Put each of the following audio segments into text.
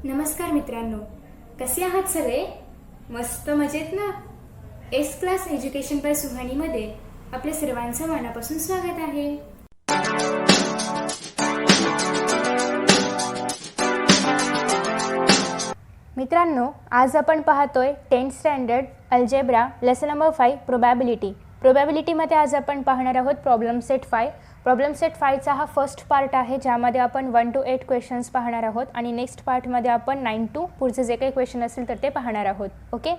नमस्कार मित्रांनो, कसे आहात सगळे? मस्त मजेत ना? एस क्लास एज्युकेशन बाय सुहानीमध्ये आपल्या सर्वांचं मनापासून स्वागत आहे. मित्रांनो, आज आपण पाहतोय 10th standard algebra lesson number 5 probability. प्रोबॅबिलिटीमध्ये आज आपण पाहणार आहोत प्रॉब्लेम सेट 5. प्रॉब्लेम सेट 5चा हा फर्स्ट पार्ट आहे, ज्यामध्ये आपण 1 to 8 क्वेश्चन्स पाहणार आहोत आणि नेक्स्ट पार्टमध्ये आपण 9 to पुढचे जे काही क्वेश्चन असतील तर ते पाहणार आहोत. Okay,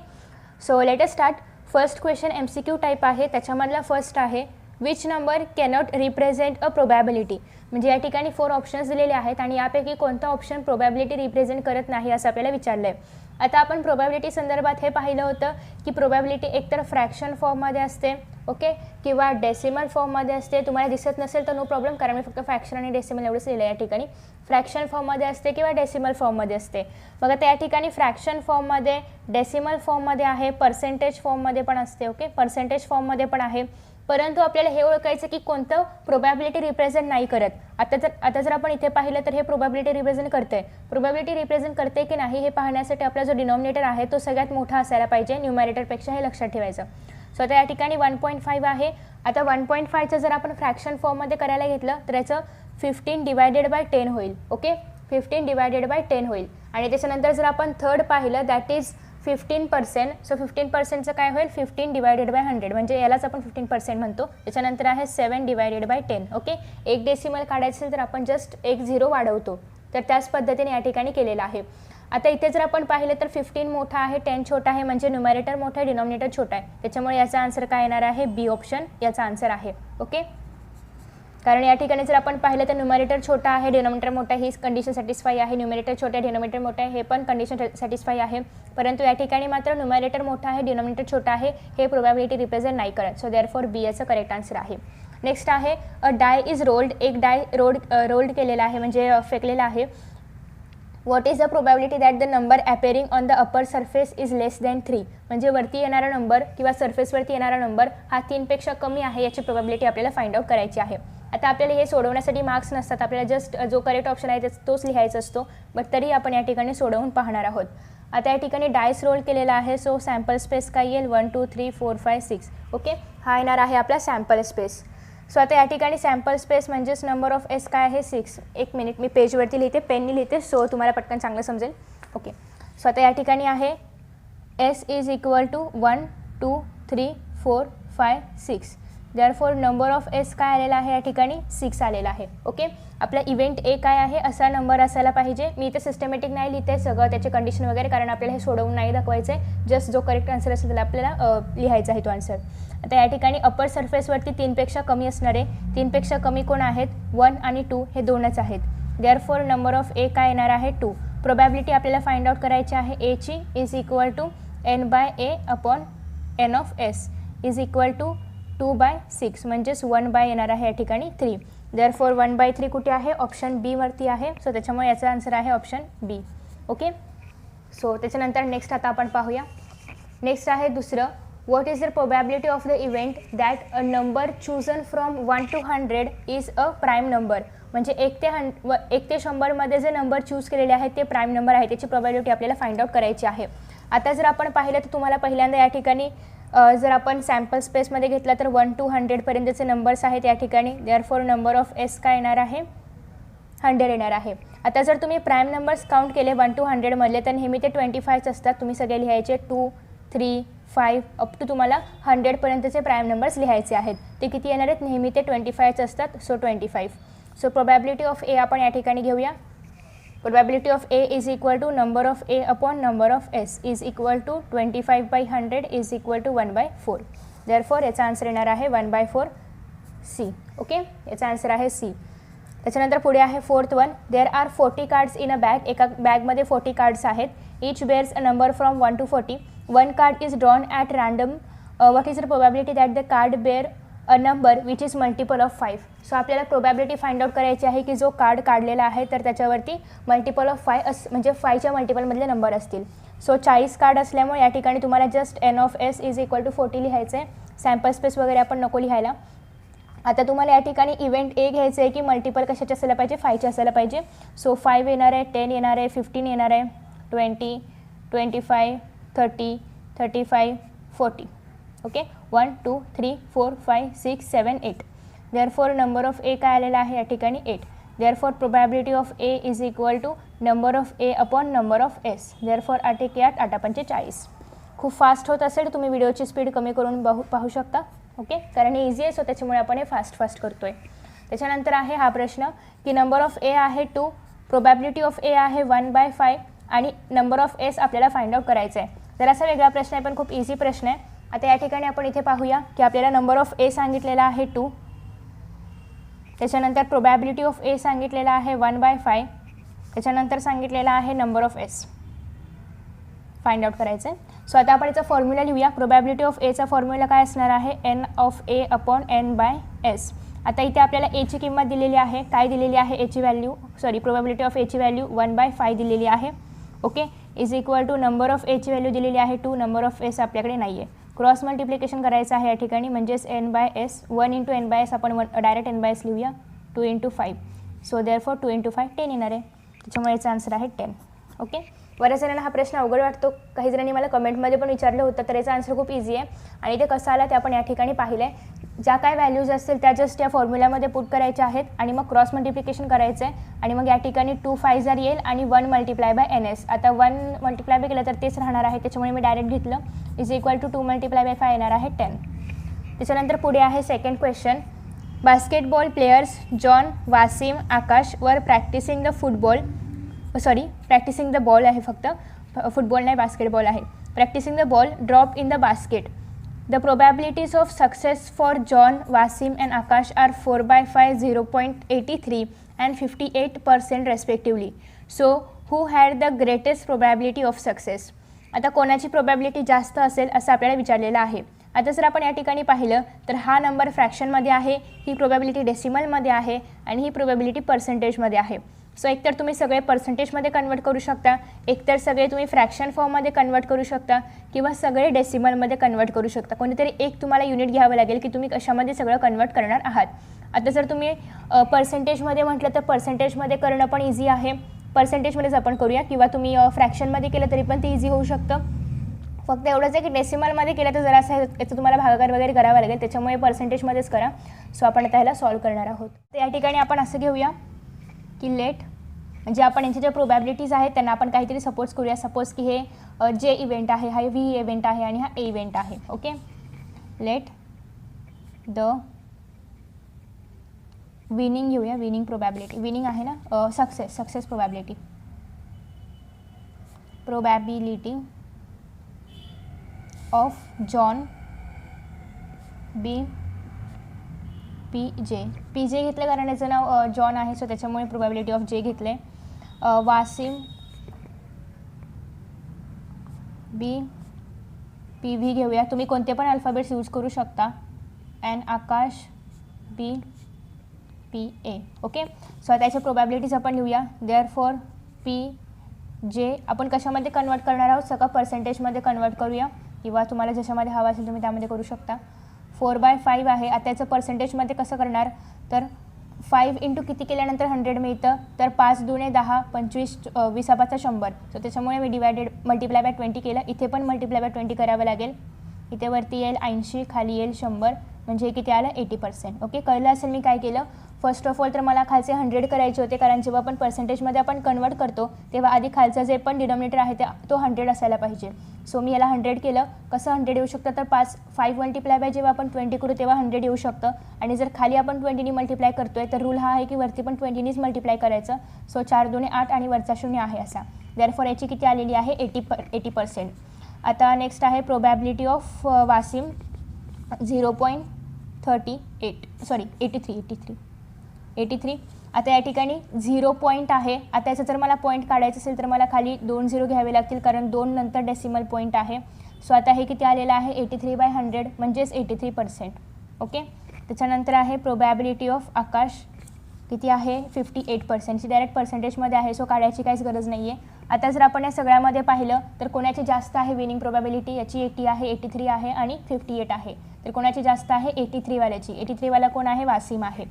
so let us start. First question MCQ type आहे. त्याच्यामधला फर्स्ट आहे, which number cannot represent a probability. म्हणजे या ठिकाणी 4 ऑप्शन्स दिलेले आहेत आणि यापैकी कोणता ऑप्शन प्रोबॅबिलिटी रिप्रेझेंट करत नाही असं आपल्याला विचारलं आहे. आता आपण प्रोबॅबिलिटी संदर्भात हे पाहिलं होतं की प्रोबॅबिलिटी एकतर फ्रॅक्शन फॉर्ममध्ये असते, ओके, किंवा डेसिमल फॉर्ममध्ये असते. तुम्हाला दिसत नसेल तर नो प्रॉब्लेम, कारण मी फक्त फ्रॅक्शन आणि डेसिमल एवढंच लिहिलं आहे या ठिकाणी. फ्रॅक्शन फॉर्ममध्ये असते किंवा डेसिमल फॉर्ममध्ये असते. मग आता या ठिकाणी फ्रॅक्शन फॉर्ममध्ये, डेसिमल फॉर्ममध्ये आहे, पर्सेंटेज फॉर्ममध्ये पण असते. ओके, पर्सेंटेज फॉर्ममध्ये पण आहे. परंतु आपल्याला हे ओळखायचं की कोणतं प्रोबॅबिलिटी रिप्रेझेंट नाही करत. आता जर आपण इथे पाहिलं तर हे प्रोबॅबिलिटी रिप्रेझेंट करते. प्रोबॅबिलिटी रिप्रेझेंट करते की नाही हे पाहण्यासाठी आपला जो डिनॉमिनेटर आहे तो सगळ्यात मोठा असायला पाहिजे न्यूमरेटरपेक्षा, हे लक्षात ठेवायचं. सो आता या ठिकाणी 1.5 आहे. आता 1.5चं जर आपण फ्रॅक्शन फॉर्ममध्ये करायला घेतलं तर याचं 15 डिवायडेड बाय 10 होईल. ओके, 15 डिवायडेड बाय 10 होईल. आणि त्याच्यानंतर जर आपण थर्ड पाहिलं, दॅट इज 15%. सो 15%चं काय होईल, 15 डिवायडेड बाय 100, म्हणजे यालाच आपण 15% म्हणतो. त्याच्यानंतर आहे 7 डिवायडेड बाय 10. ओके, एक डेसिमल काढायचं असेल तर आपण जस्ट एक 0 वाढवतो, तर त्याच पद्धतीने या ठिकाणी केलेलं आहे. आता इथे जर आपण पाहिलं तर 15 मोठा आहे, 10 छोटा आहे, म्हणजे न्यूमरेटर मोठा आहे, डिनॉमिनेटर छोटा आहे. त्याच्यामुळे याचा आन्सर काय येणार आहे, बी ऑप्शन याचा आन्सर आहे. ओके, कारण या ठिकाणी जर आपण पाहिलं तर न्यूमरेटर छोटा आहे, डिनॉमिनेटर मोठा आहे, ही कंडिशन सॅटिस्फाय आहे. न्यूमरेटर छोटा आहे, डिनॉमिनेटर मोठा आहे, हे पण कंडिशन सॅटिस्फाय आहे. परंतु या ठिकाणी मात्र न्यूमरेटर मोठा आहे, डिनॉमिनेटर छोटा आहे, हे प्रोबॅबिलिटी रिप्रेझेंट नाही करत. सो देअरफॉर बी याचं करेक्ट आन्सर आहे. नेक्स्ट आहे, अ डाय इज रोल्ड. एक डाय रोल्ड केलेला आहे, म्हणजे फेकलेला आहे. What is the probability that the number अपेअरिंग on the upper surface is less than 3. म्हणजे वरती येणारा नंबर किंवा सरफेसवरती येणारा नंबर हा 3पेक्षा कमी आहे, याची प्रोबॅबिलिटी आपल्याला फाइंड आउट करायची आहे. आता आपल्याला हे सोडवण्यासाठी मार्क्स नसतात, आपल्याला जस्ट जो करेक्ट ऑप्शन आहे तोच लिहायचा असतो, बट तरी आपण या ठिकाणी सोडवून पाहणार आहोत. आता या ठिकाणी डायस रोल केलेला आहे. सो सॅम्पल स्पेस काय येईल, 1 2 3 4 5 6. ओके, हा येणार आहे आपला सॅम्पल स्पेस. सो आता या ठिकाणी सॅम्पल स्पेस म्हणजेच नंबर ऑफ एस काय आहे, 6. एक मिनिट, मी पेजवरती लिहिते, पेननी लिहिते, सो तुम्हाला पटकन चांगलं समजेल. ओके, सो आता या ठिकाणी आहे S is equal to 1 2 3 4 5 6. Therefore number of S काय आलेला आहे, या ठिकाणी 6 आलेला आहे. ओके, आपला इव्हेंट ए काय आहे, असा नंबर असायला पाहिजे. मी इथे सिस्टमॅटिक नाही लिहिते सगळं त्याचे कंडिशन वगैरे, कारण आपल्याला हे सोडवून नाही दाखवायचं आहे. जस्ट जो करेक्ट आन्सर असेल त्याला आपल्याला लिहायचा आहे तो आन्सर. आता या ठिकाणी अपर सरफेसवरती 3पेक्षा कमी असणार आहे. 3पेक्षा कमी कोण आहेत, 1 आणि 2 हे दोनच आहेत. देअरफॉर नंबर ऑफ ए काय येणार आहे, 2. प्रोबॅबिलिटी आपल्याला फाइंड आउट करायची आहे एची is equal to n by A upon n of S is equal to 2/6, म्हणजेच 1 येणार आहे या ठिकाणी 3. देअरफॉर 1/3 कुठे आहे, ऑप्शन बी वरती आहे. सो त्याच्यामुळे याचा आन्सर आहे ऑप्शन बी. ओके, सो त्याच्यानंतर नेक्स्ट आता आपण पाहूया. नेक्स्ट आहे दुसरं, what is the probability of the event that a number chosen from 1 to 100 is a prime number. म्हणजे 1 ते 100 जे नंबर चूज केलेले आहेत ते प्राईम नंबर आहे, त्याची प्रोबॅबिलिटी आपल्याला फाइंड आउट करायची आहे. आता जर आपण पाहिलं तर तुम्हाला पहिल्यांदा या ठिकाणी जर आपण सॅम्पल स्पेसमध्ये घेतला तर 1 to 100 पर्यंतचे नंबर्स आहेत या ठिकाणी. देअरफॉर नंबर ऑफ एस काय येणार आहे, 100 येणार आहे. आता जर तुम्ही प्राईम नंबर्स काउंट केले 1 to 100 मधले तर नेहमी ते 25 असतात. तुम्ही सगळे लिहायचे 2 3 5 अप टू तुम्हाला 100 पर्यंतचे प्राईम नंबर्स लिहायचे आहेत. ते किती येणार आहेत, नेहमी ते 25 असतात. So 25. So probability of A आपण या ठिकाणी घेऊया. Probability of A is equal to number of A upon number of S is equal to 25/100 is equal to 1/4. Therefore याचा आन्सर येणार आहे 1/4 सी. ओके, याचा आन्सर आहे सी. त्याच्यानंतर पुढे आहे fourth one, there are 40 cards in a bag. एका बॅगमध्ये 40 कार्ड्स आहेत. Each bears a number from 1 to 40. One card is drawn at random. What is the probability that the card bear a number which is multiple of 5. So आपल्याला probability find out करायची आहे की जो card काढलेला आहे तर त्याच्यावरती multiple of 5 म्हणजे 5च्या मल्टिपलमधले नंबर असतील. सो 40 कार्ड असल्यामुळे या ठिकाणी तुम्हाला just n of S is equal to 40 लिहायचं आहे. सॅम्पल स्पेस वगैरे आपण नको लिहायला. आता तुम्हाला या ठिकाणी इव्हेंट ए घ्यायचं आहे की मल्टिपल कशाचे असायला पाहिजे, 5चे असायला पाहिजे. सो 5 येणार आहे, 10 येणार आहे, 15 येणार आहे, 20, 25, 30, 35, 40. Okay, 1 2 3 4 5 6 7 8. Therefore number of A काय आलेला आहे या ठिकाणी 8. Therefore probability of A is equal to number of A upon number of S. Therefore 8 1 8, 8 5 40. खूप फास्ट होत असेल तुम्ही व्हिडिओची स्पीड कमी करून पाहू शकता. ओके, कारण हे इझी आहे, सो त्याच्यामुळे आपण हे फास्ट करतो आहे. त्याच्यानंतर आहे हा प्रश्न की नंबर ऑफ ए आहे 2, प्रोबॅबिलिटी ऑफ ए आहे 1/5 आणि नंबर ऑफ एस आपल्याला फाइंड आउट करायचं आहे. तर असा वेगळा प्रश्न आहे पण खूप इझी प्रश्न आहे. आता या ठिकाणी आपण इथे पाहूया की आपल्याला नंबर ऑफ ए सांगितलेला आहे 2, त्याच्यानंतर प्रोबॅबिलिटी ऑफ ए सांगितलेला आहे 1/5, त्याच्यानंतर सांगितलेला आहे number of S find out करायचं आहे. सो आता आपण याचा फॉर्म्युला लिहूया. प्रोबॅबिलिटी ऑफ एचा फॉर्म्युला काय असणार आहे, n of A upon n by S. आता इथे आपल्याला एची किंमत दिलेली आहे, काय दिलेली आहे एची व्हॅल्यू, प्रोबॅबिलिटी ऑफ एची व्हॅल्यू 1/5 दिलेली आहे. Okay, is equal to number of एची व्हॅल्यू दिलेली आहे 2, नंबर ऑफ एस आपल्याकडे नाही आहे. क्रॉस मल्टिप्लिकेशन करायचं आहे या ठिकाणी, म्हणजेच N by S. 1 × N by S आपण डायरेक्ट एन बाय एस लिहूया, 2 × 5. सो देअरफॉर 2 × 5 10 येणार आहे, त्याच्यामुळे याचा आन्सर आहे 10. ओके, बऱ्याच जणांना हा प्रश्न अवघड वाटतो, काही जणांनी मला कमेंटमध्ये पण विचारलं होतं, तर याचा आन्सर खूप इझी आहे आणि ते कसं आलं ते आपण या ठिकाणी पाहिलं आहे. ज्या काय व्हॅल्यूज असतील त्या जस्ट या फॉर्म्युल्यामध्ये पुट करायच्या आहेत आणि मग क्रॉस मल्टिप्लिकेशन करायचं आहे आणि मग या ठिकाणी 2 5 येईल आणि 1 × NS. आता 1 × केलं तर तेच राहणार आहे, त्याच्यामुळे मी डायरेक्ट घेतलं, इज इक्वल टू 2 × 5 येणार आहे 10. त्याच्यानंतर पुढे आहे second question. Basketball players John, Wasim, Akash वर प्रॅक्टिसिंग द बॉल आहे, फक्त फुटबॉल नाही बास्केटबॉल आहे. Practising the ball drop in the basket. The probabilities of success for John, Wasim and Akash are 4/5, 0.83 and 58% respectively. So, who had the greatest probability of success? आता कोणाची probability जास्त असेल असं आपल्याला विचारलेलं आहे. आता जर आपण या ठिकाणी पाहिलं तर हा नंबर फ्रॅक्शनमध्ये आहे, ही प्रोबॅबिलिटी डेसिमलमध्ये आहे आणि ही प्रोबॅबिलिटी पर्सेंटेजमध्ये आहे. सो एकतर तुम्ही सगळे पर्सेंटेजमध्ये कन्वर्ट करू शकता, एकतर सगळे तुम्ही फ्रॅक्शन फॉर्ममध्ये कन्वर्ट करू शकता किंवा सगळे डेसिमलमध्ये कन्वर्ट करू शकता. कोणीतरी एक तुम्हाला युनिट घ्यावं लागेल की तुम्ही कशामध्ये सगळं कन्वर्ट करणार आहात. आता जर तुम्ही पर्सेंटेजमध्ये म्हटलं तर पर्सेंटेजमध्ये करणं पण इझी आहे, पर्सेंटेजमध्येच आपण करूया किंवा तुम्ही फ्रॅक्शनमध्ये केलं तरी पण ते इझी होऊ शकतं. फक्त एवढंच आहे की डेसिमलमध्ये केलं तर जरासं याचं तुम्हाला भागाकार वगैरे करावा लागेल, त्याच्यामुळे पर्सेंटेजमध्येच करा. सो आपण आता ह्याला सॉल्व करणार आहोत. तर या ठिकाणी आपण असं घेऊया की लेट, म्हणजे आपण यांच्या ज्या प्रोबॅबिलिटीज आहेत त्यांना आपण काहीतरी सपोज करूया. सपोज की हे जे इव्हेंट आहे, हा व्ही इव्हेंट आहे आणि हा ए इव्हेंट आहे. ओके, लेट द विनिंग घेऊया, विनिंग प्रोबॅबिलिटी, विनिंग आहे ना, success probability of John be P J घेतलं कारण याचं नाव जॉन आहे, सो त्याच्यामुळे प्रोबॅबिलिटी ऑफ जे घेतले. वासिम बी पी व्ही घेऊया, तुम्ही कोणते पण अल्फाबेट्स यूज करू शकता. And Akash be P A. Okay, so त्याच्या प्रोबॅबिलिटीज आपण लिहूया. देअरफॉर पी जे आपण कशामध्ये कन्वर्ट करणार आहोत, सगळं पर्सेंटेजमध्ये कन्वर्ट करूया किंवा तुम्हाला ज्याच्यामध्ये हवं असेल तुम्ही त्यामध्ये करू शकता. 4/5 आहे. आता त्याचं पर्सेंटेजमध्ये कसं करणार, तर 5 × किती केल्यानंतर 100 मिळतं, तर 5 × 10 25 20 100. सो त्याच्यामुळे मी मल्टिप्लाय बाय 20 केलं. इथे पण मल्टिप्लाय बाय 20 करावं लागेल. इथे वरती येईल 80, खाली येईल 100, म्हणजे किती आलं 80%. ओके, कळलं असेल मी काय केलं. फर्स्ट ऑफ ऑल तर मला खालचे 100 करायचे होते, कारण जेव्हा आपण पर्सेंटेजमध्ये आपण कन्वर्ट करतो तेव्हा आधी खालचा जे पण डिनॉमिनेटर आहे तो 100 असायला पाहिजे. सो मी याला 100 केलं. कसं 100 येऊ शकतं, तर 5 मल्टिप्लाय बाय जेव्हा आपण 20 करू तेव्हा 100 येऊ शकतं. आणि जर खाली आपण 20 मल्टिप्लाय करतोय तर रूल हा आहे की वरती पण 20 मल्टिप्लाय करायचं. सो 4 2 8 आणि वरचा 0 आहे असा. देअरफॉर याची किती आलेली आहे 80%. आता नेक्स्ट आहे प्रोबॅबिलिटी ऑफ वासिम 83. आता या ठिकाणी 0 पॉईंट आहे. आता याचं जर मला पॉईंट काढायचं असेल तर मला खाली 2 0 घ्यावे लागतील, कारण 2 नंतर डेसिमल पॉईंट आहे. सो आता हे किती आलेलं आहे 83/100 म्हणजेच 83%. ओके, त्याच्यानंतर आहे प्रोबॅबिलिटी ऑफ आकाश किती आहे 58%. ची डायरेक्ट पर्सेंटेजमध्ये आहे, सो काढायची काहीच गरज नाही आहे. आता जर आपण या सगळ्यामध्ये पाहिलं तर कोणाची जास्त आहे विनिंग प्रोबॅबिलिटी, याची 80 आहे, 83 आहे आणि 58 आहे. तर कोणाची जास्त आहे 83 वाल्याची. 83 वाला कोण आहे? वासिम आहे.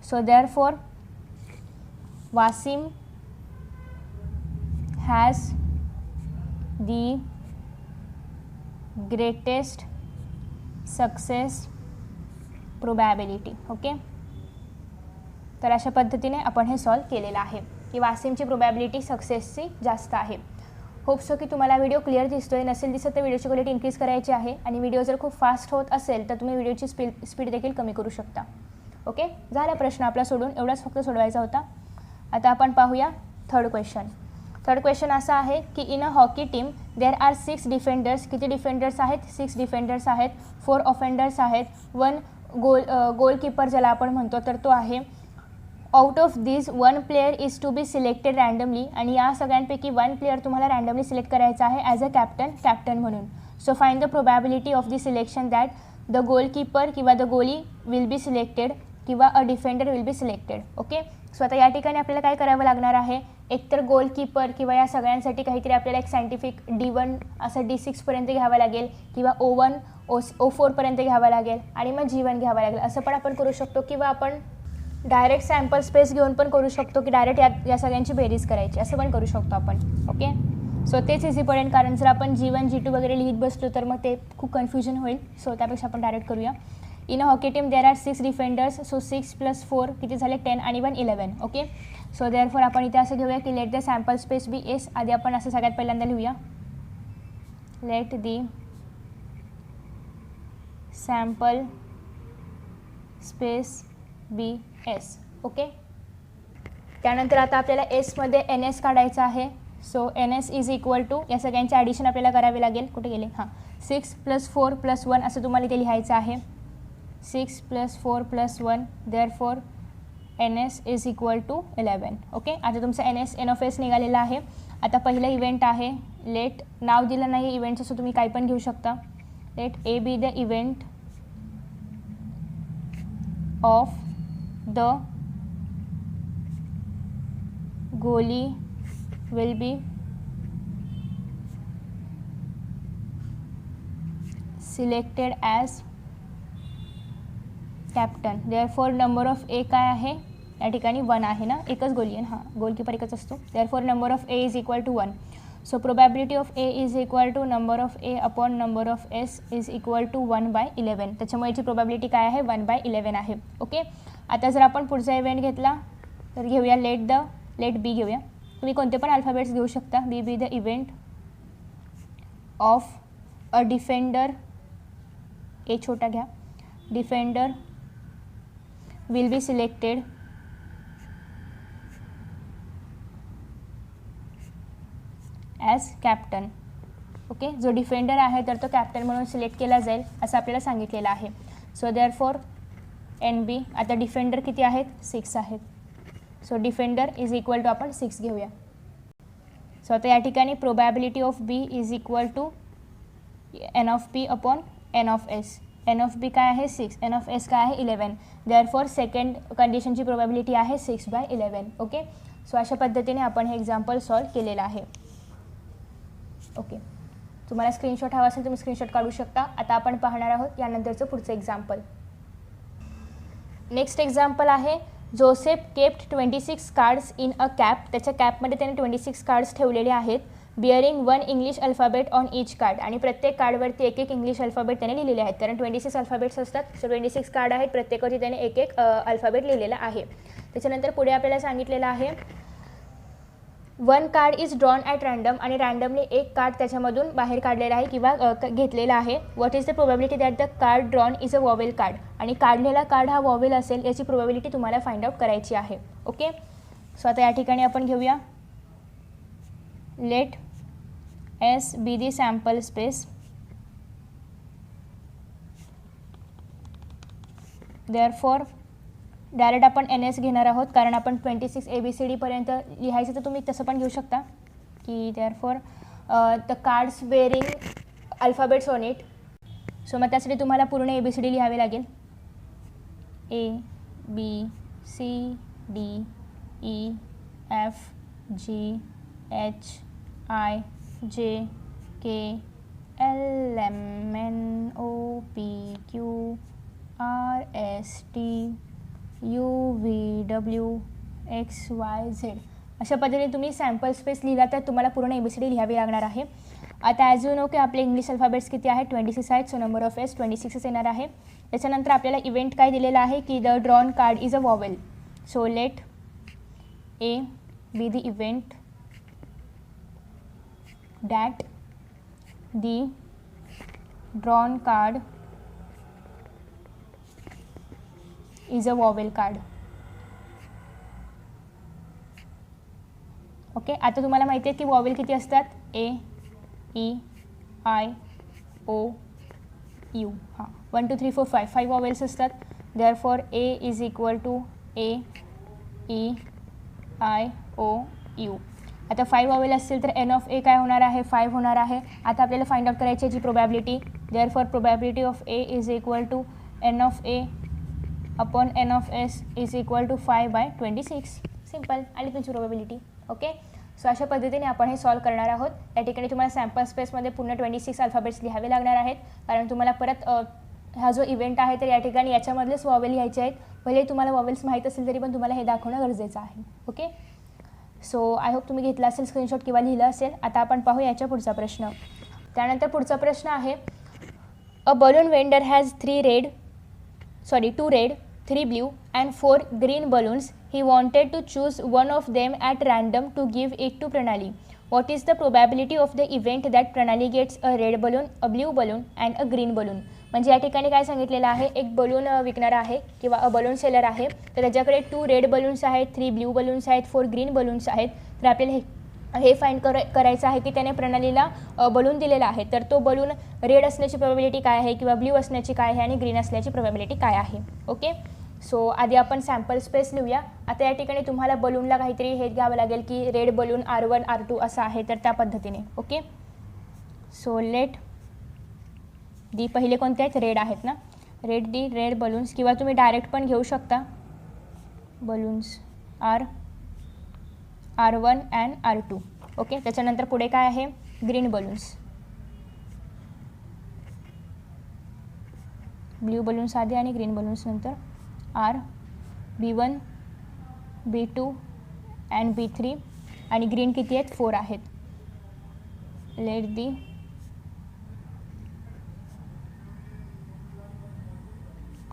So therefore Wasim has the greatest success probability. Okay, तर अशा पद्धतीने आपण हे सॉल्व केलेलं आहे की वासिमची प्रोबॅबिलिटी सक्सेसची जास्त आहे. होप सो की तुम्हाला व्हिडिओ क्लिअर दिसतोय. नसेल दिसत तर व्हिडिओची क्वालिटी इन्क्रीज करायची आहे आणि व्हिडिओ जर खूप फास्ट होत असेल तर तुम्ही व्हिडिओची स्पीड देखील कमी करू शकता. ओके, झाला प्रश्न आपला सोडून. एवढाच फक्त सोडवायचा होता. आता आपण पाहूया थर्ड क्वेश्चन. थर्ड क्वेश्चन असा आहे की in a hockey team there are 6 defenders. किती डिफेंडर्स आहेत? 6 डिफेंडर्स आहेत. 4 ऑफेंडर्स आहेत. 1 गोलकीपर ज्याला आपण म्हणतो तर तो आहे. Out of this 1 player is to be selected randomly. आणि या सगळ्यांपैकी 1 प्लेयर तुम्हाला रँडमली सिलेक्ट करायचा आहे ॲज अ कॅप्टन म्हणून. So find the probability of the selection that the goalkeeper किंवा the goalie will be selected किंवा a defender will be selected. Okay, so आता या ठिकाणी आपल्याला काय करावं लागणार आहे? एकतर गोलकीपर किंवा या सगळ्यांसाठी काहीतरी आपल्याला एक सायंटिफिक D1 असं D6पर्यंत घ्यावं लागेल किंवा O1 O4पर्यंत घ्यावं लागेल आणि मग G1 घ्यावं लागेल. असं पण आपण करू शकतो किंवा आपण डायरेक्ट सॅम्पल स्पेस घेऊन पण करू शकतो की डायरेक्ट या सगळ्यांची बेरीज करायची. असं पण करू शकतो आपण. ओके, सो तेच इझी पडेल, कारण जर आपण G1 G2 वगैरे लिहित बसलो तर मग ते खूप कन्फ्युजन होईल. सो त्यापेक्षा आपण डायरेक्ट करूया. In a hockey team there are 6 defenders. So 6 + 4 किती झाले? 10 आणि 1 11. ओके, सो देअरफॉर आपण इथे असं घेऊया की let the sample space be S. आधी आपण असं सगळ्यात पहिल्यांदा लिहूया let the sample space be S. Okay, त्यानंतर आता आपल्याला एसमध्ये NS काढायचं आहे. So NS is equal to या सगळ्यांचे ॲडिशन आपल्याला करावे लागेल. कुठे गेले? हां, 6 + 4 + 1 असं तुम्हाला इथे लिहायचं आहे. 6 + 4 + 1 therefore NS is equal to 11. Okay, आता तुमचा N निघालेला आहे. आता पहिलं इव्हेंट आहे. लेट नाव दिलं नाही इव्हेंटचं, सो तुम्ही काही पण घेऊ शकता. Let A be the event of the goalie will be selected as captain. Therefore number of A काय आहे? या ठिकाणी 1 आहे ना, एकच गोली आहे. हां, गोलकीपर एकच असतो. Therefore number of A is equal to 1. So probability of A is equal to number of A upon number of S is equal to 1/11. त्याच्यामुळे याची प्रोबॅबिलिटी काय आहे? 1/11 आहे. ओके, आता जर आपण पुढचा इव्हेंट घेतला तर घेऊया लेट बी घेऊया. तुम्ही कोणते पण अल्फाबेट्स घेऊ शकता. Be the event of a defender. A छोटा घ्या. Defender will be selected as captain. Okay, जो डिफेंडर आहे तर तो कॅप्टन म्हणून सिलेक्ट केला जाईल असं आपल्याला सांगितलेलं आहे. So therefore NB. आता डिफेंडर किती आहेत? 6 आहेत. So defender is equal to आपण 6 घेऊया. सो आता या ठिकाणी probability of B is equal to N(P) upon N(S). N(B) काय आहे? 6. N(S) काय आहे? 11. देअरफॉर सेकंड कंडिशनची प्रोबॅबिलिटी आहे 6/11. ओके, सो अशा पद्धतीने आपण हे एक्झाम्पल सॉल्व केलेलं आहे. ओके, तुम्हाला स्क्रीनशॉट हवा असेल तुम्ही स्क्रीनशॉट काढू शकता. आता आपण पाहणार आहोत यानंतरचं पुढचं एक्झाम्पल. नेक्स्ट एक्झाम्पल आहे Joseph kept 26 cards in a cap. त्याच्या कॅपमध्ये त्याने 26 कार्ड्स ठेवलेले आहेत. Bearing 1 English alphabet on each card. आणि प्रत्येक कार्डवरती एक इंग्लिश अल्फाबेट त्याने लिहिलेले आहेत, कारण 26 अल्फाबेट्स असतात. सो 26 कार्ड आहेत, प्रत्येकावरती त्याने एक अल्फाबेट लिहिलेला आहे. त्याच्यानंतर पुढे आपल्याला सांगितलेलं आहे 1 card is drawn at random. आणि रँडमली एक कार्ड त्याच्यामधून बाहेर काढलेला आहे किंवा घेतलेला आहे. What is the probability that the card drawn is a vowel card. आणि काढलेला कार्ड हा वॉवेल असेल याची प्रोबॅबिलिटी तुम्हाला फाइंड आउट करायची आहे. ओके, सो आता या ठिकाणी आपण घेऊया let S be the sample space. Therefore direct आपण NS घेणार आहोत, कारण आपण 26 ABCD पर्यंत लिहायचं तर तुम्ही तसं पण घेऊ शकता की therefore the cards bearing alphabets on it. So मग त्यासाठी तुम्हाला पूर्ण ABCD लिहावे लागेल. A B C D E F G H I J K L M N O P Q R S T U V W X Y Z. अशा पद्धतीने तुम्ही sample space लिहिला तर तुम्हाला पूर्ण ABCD लिहावी लागणार आहे. आता ॲज यू नो की आपले इंग्लिश अल्फाबेट्स किती आहेत 26 आहेत. सो नंबर ऑफ एस 26च येणार आहे. त्याच्यानंतर आपल्याला इव्हेंट काय दिलेला आहे की the drawn card is a vowel. So let A be the event that the drawn card is a vowel card. Okay, आता तुम्हाला माहिती आहे की वॉवेल किती असतात A E I O U. हां 1 2 3 4 5 वॉवेल्स असतात. Therefore A is equal to A E I O you. आता 5 वॉवेल असतील तर एन ऑफ ए काय होणार आहे 5 होणार आहे. आता आपल्याला फाइंड आउट करायची याची probability. Therefore probability of A is equal to N of A upon N of S is equal to 5/26. Simple आली तुमची प्रोबॅबिलिटी. ओके, सो अशा पद्धतीने आपण हे सॉल्व करणार आहोत. या ठिकाणी तुम्हाला सॅम्पल स्पेसमध्ये पूर्ण 26 अल्फाबेट्स लिहावे लागणार आहेत, कारण तुम्हाला परत हा जो इव्हेंट आहे तर या ठिकाणी याच्यामधलेच वॉवेल लिहायचे आहेत. भले तुम्हाला वॉवेल्स माहीत असेल तरी पण तुम्हाला हे दाखवणं गरजेचं आहे. ओके, सो आय होप तुम्ही घेतला असेल स्क्रीनशॉट किंवा लिहिलं असेल. आता आपण पाहू याच्या पुढचा प्रश्न. त्यानंतर पुढचा प्रश्न आहे a balloon vendor has 2 red, 3 blue and 4 green balloons. He wanted to choose one of them at random to give it to Pranali. What is the probability of the event that Pranali gets a red balloon, a blue balloon and a green balloon? म्हणजे या ठिकाणी काय सांगितलेलं आहे, एक balloon विकणारा आहे किंवा अ बलून सेलर आहे, तर त्याच्याकडे 2 रेड बलून्स आहेत, 3 ब्ल्यू बलून्स आहेत, 4 ग्रीन बलून्स आहेत. तर आपल्याला हे फाइंड करायचं आहे की त्याने प्रणालीला बलून दिलेला आहे, तर तो बलून रेड असण्याची प्रोबॅबिलिटी काय आहे किंवा ब्ल्यू असण्याची काय आहे आणि ग्रीन असण्याची प्रोबॅबिलिटी काय आहे. ओके, सो आधी आपण सॅम्पल स्पेस लिहूया. आता या ठिकाणी तुम्हाला बलूनला काहीतरी हे घ्यावं लागेल की रेड बलून R1 R2 असं आहे, तर त्या पद्धतीने. ओके, सो लेट दी पहिले कोणते आहेत रेड आहेत ना, रेड बलून्स किंवा तुम्ही डायरेक्ट पण घेऊ शकता. Balloons R1 and R2. Okay, त्याच्यानंतर पुढे काय आहे ग्रीन बलून्स, ब्ल्यू बलून्स आधी आणि ग्रीन बलून्स नंतर. R B1 B2 and B3 आणि ग्रीन किती आहेत 4 आहेत. Let the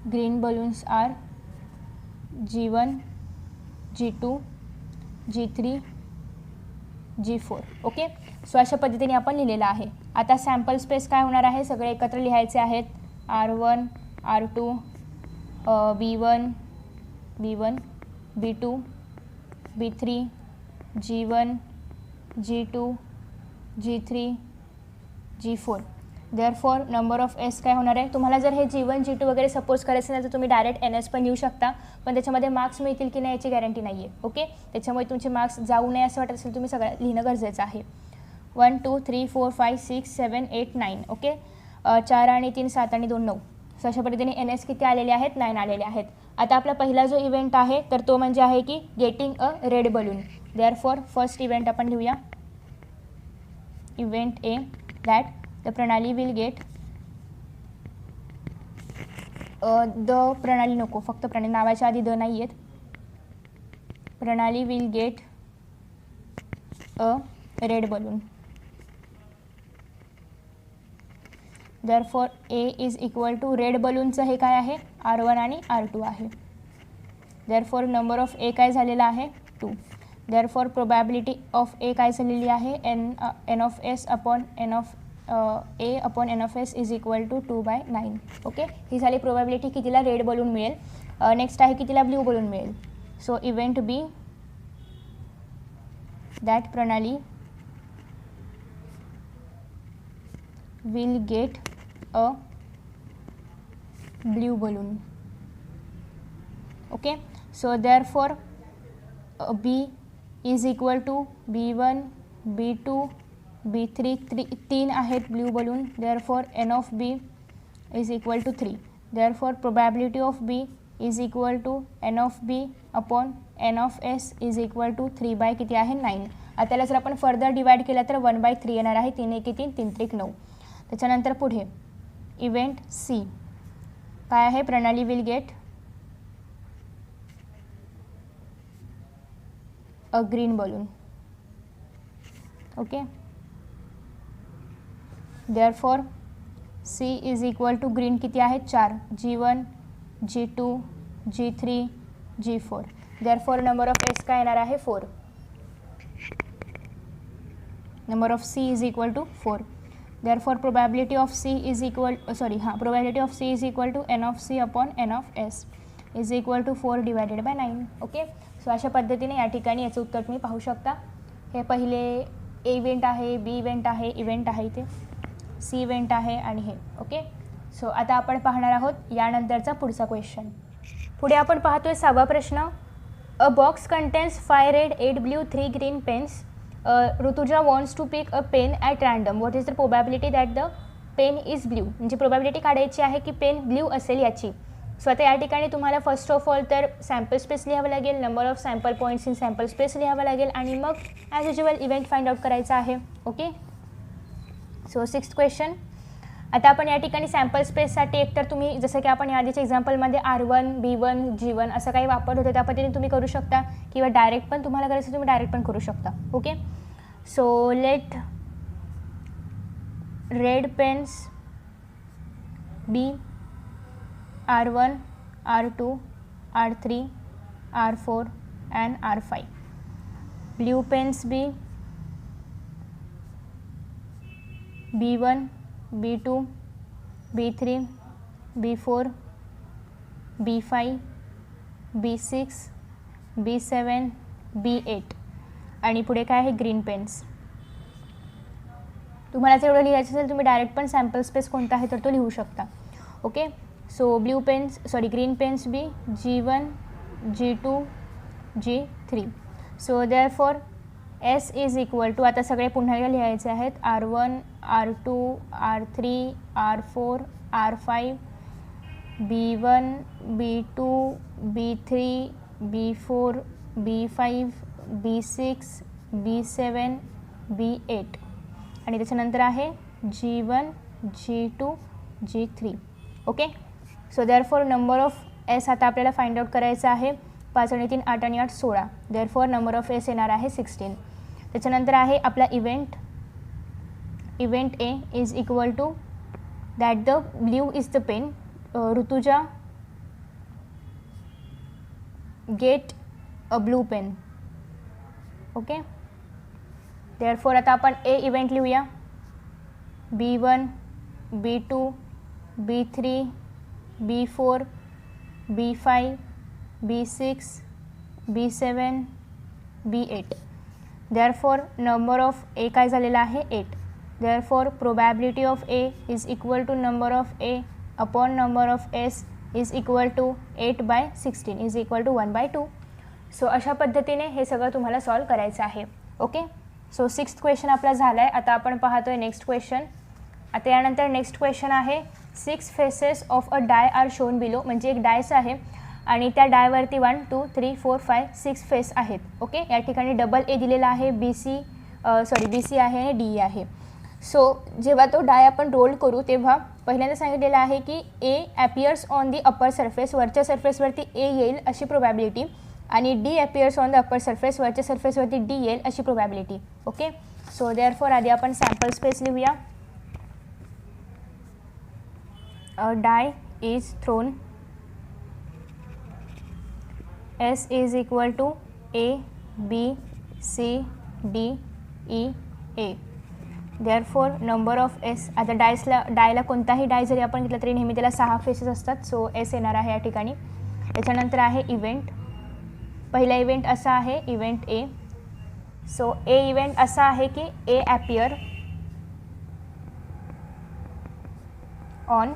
green balloons are G1 G2 G3 G4. Okay, so अशा पद्धतीने आपण लिहिलेलं आहे. आता सॅम्पल स्पेस काय होणार आहे, सगळे एकत्र लिहायचे आहेत. R1 R2 B1 B2 B3 G1 G2 G3 G4. Therefore number of S काय होणार आहे. तुम्हाला जर हे G1 G2 वगैरे सपोज करायचं नाही तर तुम्ही डायरेक्ट NS पण लिहू शकता, पण त्याच्यामध्ये मार्क्स मिळतील की नाही याची गॅरंटी नाही आहे. ओके, त्याच्यामुळे तुमचे मार्क्स जाऊ नये असं वाटत असेल तुम्ही सगळं लिहिणं गरजेचं आहे. 1 2 3 4 5 6 7 8 9. ओके, 4 आणि 3 7 आणि 2 9. सो अशा पद्धतीने NS किती आलेले आहेत 9 आलेले आहेत. आता आपला पहिला जो इव्हेंट आहे तर तो म्हणजे आहे की getting a red balloon. Therefore first event आपण लिहूया. इव्हेंट ए दॅट द प्रणाली विल गेट द प्रणाली नको, फक्त प्रणाली नावाच्या आधी द नाही आहेत. Pranali will get a red balloon. Therefore A is equal to red बलूनचं हे काय आहे R1 आणि R2 आहे. देअरफॉर नंबर ऑफ ए काय झालेला आहे 2. देअरफॉर प्रोबॅबिलिटी ऑफ ए काय झालेली आहे n of S upon N of A upon N of S is equal to 2/9. Okay, ही झाली प्रोबॅबिलिटी की तिला रेड बलून मिळेल. नेक्स्ट आहे की तिला ब्ल्यू बलून मिळेल. सो इव्हेंट बी दॅट प्रणाली will get a blue balloon. Okay, so therefore B is equal to B1 B2 B3 3 आहेत blue balloon. Therefore n of B is equal to 3. Therefore probability of B is equal to n of B upon n of S is equal to 3 by किती आहे 9. त्याला जर आपण further divide केला तर 1/3 येणार आहे. 3 एके 3, 3 त्रिक 9. त्याच्यानंतर पुढे इव्हेंट सी काय आहे, Pranali will get a green balloon. Okay, therefore C is equal to green किती आहेत 4, G1 G2 G3 G4. Therefore number of S काय येणार आहे 4. Number of C is equal to 4. Therefore probability of C is equal probability of C is equal to N of C upon N of S is equal to 4 divided by 9. Okay, so अशा पद्धतीने या ठिकाणी याचं उत्तर तुम्ही पाहू शकता. हे पहिले ए इव्हेंट आहे, बी इव्हेंट आहे, इव्हेंट आहे इथे, सी इव्हेंट आहे आणि हे. ओके, सो आता आपण पाहणार आहोत यानंतरचा पुढचा क्वेश्चन. पुढे आपण पाहतोय 6वा प्रश्न. A box contains 5 red 8 blue 3 green pens. Rutuja wants to pick a pen at random. What is the probability that the pen is blue. म्हणजे प्रोबॅबिलिटी काढायची आहे की पेन ब्ल्यू असेल याची. सो आता या ठिकाणी तुम्हाला फर्स्ट ऑफ ऑल तर सॅम्पल स्पेस लिहावं लागेल, number of sample points in sample space लिहावं लागेल आणि मग as usual event find out करायचा आहे. Okay, so 6th question. आता आपण या ठिकाणी सॅम्पल स्पेससाठी एकतर तुम्ही जसं की आपण या आधीच्या एक्झाम्पलमध्ये R1 B1 G1 असं काही वापर होते त्या पद्धतीने तुम्ही करू शकता किंवा डायरेक्ट पण तुम्हाला करायचं तुम्ही डायरेक्ट पण करू शकता. Okay, so let red pens be R1 R2 R3 R4 and R5. Blue pens be B1 B2 B3 B4 B5 B6 B7 B8 आणि पुढे काय आहे ग्रीन पेन्स. तुम्हाला जर एवढं लिहायचं असेल तुम्ही डायरेक्ट पण सॅम्पल स्पेस कोणता आहे तर तो लिहू शकता. Okay, so green pens be G1 G2 G3. So therefore S is equal to आता सगळे पुन्हा एकदा लिहायचे आहेत R1 R2 R3 R4 R5 B1 B2 B3 B4 B5 B6 B7 B8 आणि त्याच्यानंतर आहे G1 G2 G3. Okay, so therefore number of S आता आपल्याला फाइंड आउट करायचं आहे. 5 आणि 3 8 आणि 8 16. देअरफॉर नंबर ऑफ एस येणार आहे 16. त्याच्यानंतर आहे आपला event A is equal to that the blue is the pen. Rutuja get a blue pen. Okay, therefore आता आपण ए इव्हेंट लिहूया. B1 B2 B3 B4 B5 B6 B7 B8. Therefore number of A काय झालेला आहे 8. Therefore probability of A is equal to number of A upon number of S is equal to 8/16 is equal to 1/2. So अशा पद्धतीने हे सगळं तुम्हाला solve करायचं आहे. ओके, सो 6th क्वेश्चन आपला झाला आहे. आता आपण पाहतोय नेक्स्ट क्वेश्चन. आता यानंतर नेक्स्ट क्वेश्चन आहे 6 faces of a die are shown below. म्हणजे एक डायस आहे आणि त्या डायवरती 1 2 3 4 5 6 फेस आहेत. ओके, या ठिकाणी डबल ए दिलेला आहे, बी सी आहे आणि डी आहे. सो जेव्हा तो डाय आपण रोल करू तेव्हा पहिल्यांदा सांगितलेलं आहे की A appears on the upper surface. वरच्या सरफेसवरती ए येईल अशी प्रोबॅबिलिटी आणि D appears on the upper surface. वरच्या सरफेसवरती डी येईल अशी प्रोबॅबिलिटी. ओके, सो देअरफॉर आधी आपण सॅम्पल स्पेस लिहूया. A die is thrown. S is equal to A, B, C, D, E, A. Therefore number of S. आता डायला कोणताही डाय जरी आपण घेतला तरी नेहमी त्याला 6 फेसेस असतात. सो एस येणार आहे या ठिकाणी. त्याच्यानंतर आहे इव्हेंट. पहिला इव्हेंट असा आहे event A. So A event असा आहे की A appear on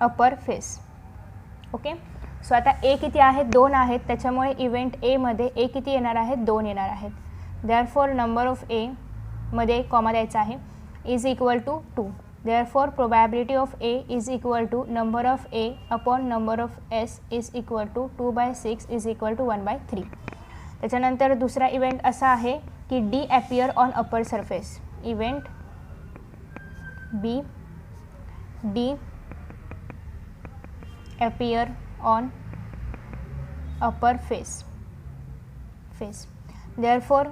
upper face. Okay, so आता ए किती आहेत 2 आहेत त्याच्यामुळे इव्हेंट एमध्ये ए किती येणार आहेत 2 येणार आहेत. देअरफॉर नंबर ऑफ ए मध्ये कॉमा द्यायचा आहे is equal to 2. Therefore probability of A is equal to number of A upon number of S is equal to 2/6 is equal to 1/3. त्याच्यानंतर दुसरा इव्हेंट असा आहे की D appear on upper surface. Event B, D appear on upper face. Therefore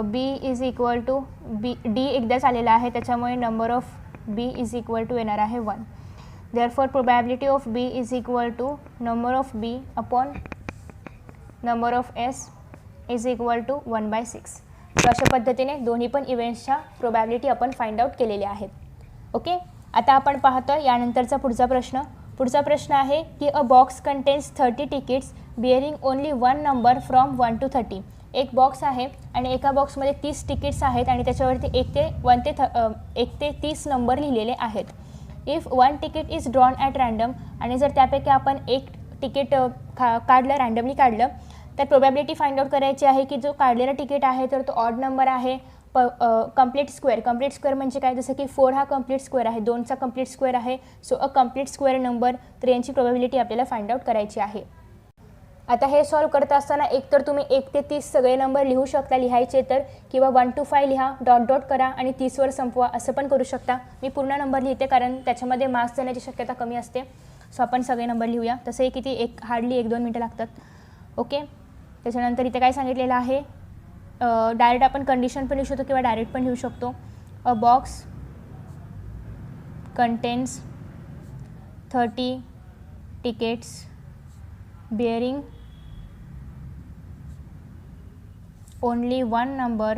B is equal to B, D एकदाच आलेला आहे त्याच्यामुळे number of B is equal to येणार आहे 1. Therefore probability of B is equal to number of B upon number of S is equal to 1/6. तर अशा पद्धतीने दोन्ही पण इव्हेंट्सच्या प्रोबॅबिलिटी आपण फाइंड आउट केलेल्या आहेत. ओके, आता आपण पाहतो यानंतरचा पुढचा प्रश्न आहे की अ box contains 30 tickets bearing only 1 number from 1 to 30. एक बॉक्स आहे आणि एका बॉक्समध्ये 30 तिकीट्स आहेत आणि त्याच्यावरती 1 ते 30 नंबर लिहिलेले आहेत. If 1 ticket is drawn at random, आणि जर त्यापैकी आपण एक तिकीट काढलं, रँडमली काढलं, तर प्रोबॅबिलिटी फाइंड आउट करायची आहे की जो काढलेला तिकीट आहे तर तो ऑड नंबर आहे. कंप्लीट स्क्वेअर म्हणजे काय, जसं की 4 हा कंप्लीट स्क्वेअर आहे, 2चा कंप्लीट स्क्वेअर आहे, सो अ कंप्लीट स्क्वेअर नंबर. तर यांची प्रोबॅबिलिटी आपल्याला फाइंड आउट करायची आहे. आता हे सॉल्व करत असताना एकतर तुम्ही 1 ते 30 सगळे नंबर लिहू शकता लिहायचे तर, किंवा 1 to 5 लिहा, डॉट करा आणि 30वर संपवा, असं पण करू शकता. मी पूर्ण नंबर लिहिते कारण त्याच्यामध्ये मार्क्स देण्याची शक्यता कमी असते. सो आपण सगळे नंबर लिहूया. तसंही किती हार्डली 1-2 मिनटं लागतात. ओके, त्याच्यानंतर इथे काय सांगितलेलं आहे, डायरेक्ट आपण कंडिशन पण लिहू शकतो किंवा डायरेक्ट पण लिहू शकतो. अ box contains 30 tickets bearing only 1 number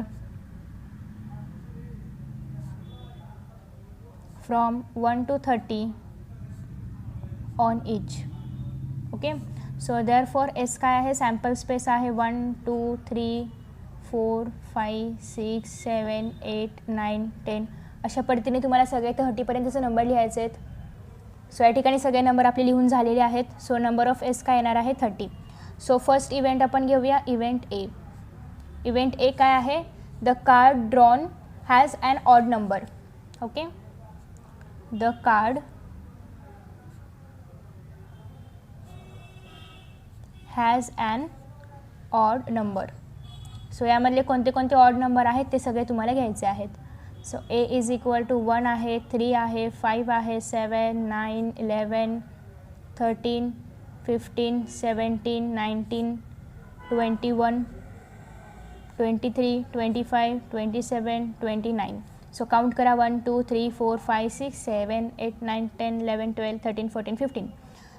from 1 to 30 on each. Okay, so therefore S काय आहे, सॅम्पल स्पेस आहे 1 2 3 4 5 6 7 8 9 10. अशा पद्धतीने तुम्हाला सगळे 30पर्यंतचे नंबर लिहायचे आहेत. सो या ठिकाणी सगळे नंबर आपले लिहून झालेले आहेत. सो नंबर ऑफ एस काय येणार आहे 30. सो फर्स्ट इव्हेंट आपण घेऊया, इव्हेंट ए. इव्हेंट ए काय आहे, the card drawn has an odd number. Okay, the card has an odd number. So यामधले कोणते कोणते ऑड नंबर आहेत ते सगळे तुम्हाला घ्यायचे आहेत. So A is equal to 1 आहे, 3 आहे, 5 आहे, 7 9 11 13 15 17 19 21 23 25 27 29. सो काउंट करा 1 2 3 4 5 6 7 8 9 10 11 12 13 14 15.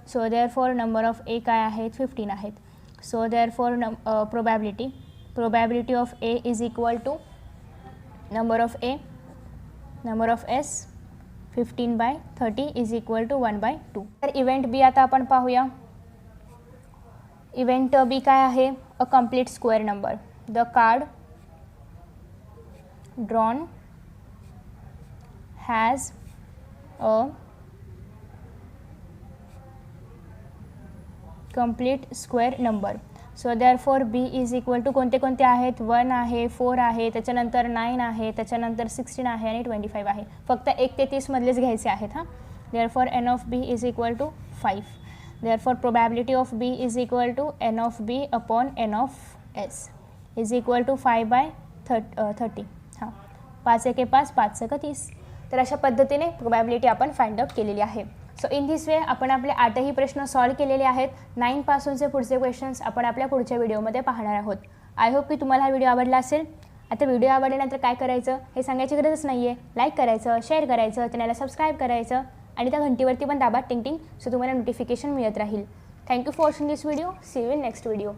So therefore number of A काय आहेत 15 आहेत. So therefore probability of A is equal to number of A, number of S 15/30 is equal to 1/2. तर इव्हेंट बी आता आपण पाहूया. इव्हेंट बी काय आहे, a complete square number. The card drawn has a complete square number. So therefore B is equal to कोणते कोणते आहेत, 1 आहे, 4 आहे, त्याच्यानंतर 9 आहे, त्याच्यानंतर 16 आहे आणि 25 आहे. फक्त 1 ते 30 मधलेच घ्यायचे आहेत. हां, therefore N of B is equal to 5. Therefore probability of B is equal to N of B upon N of S is equal to 5/30. हां, 5 1 5, 5 1 30. तर अशा पद्धतीने प्रोबॅबिलिटी आपण फाइंड आउट केलेली आहे. सो इन दिस वे आपण आपले 8ही प्रश्न सॉल्व केलेले आहेत. 9 पासूनचे पुढचे क्वेश्चन्स आपण आपल्या पुढच्या व्हिडिओमध्ये पाहणार आहोत. आय होप की तुम्हाला हा व्हिडिओ आवडला असेल. आता व्हिडिओ आवडल्यानंतर काय करायचं हे सांगायची गरजच नाही आहे. लाईक करायचं, शेअर करायचं, चॅनलला सबस्क्राईब करायचं आणि त्या घंटीवरती पण दाबा टिंग टिंग, सो तुम्हाला नोटिफिकेशन मिळत राहील. Thank you for watching this video. See you in next video.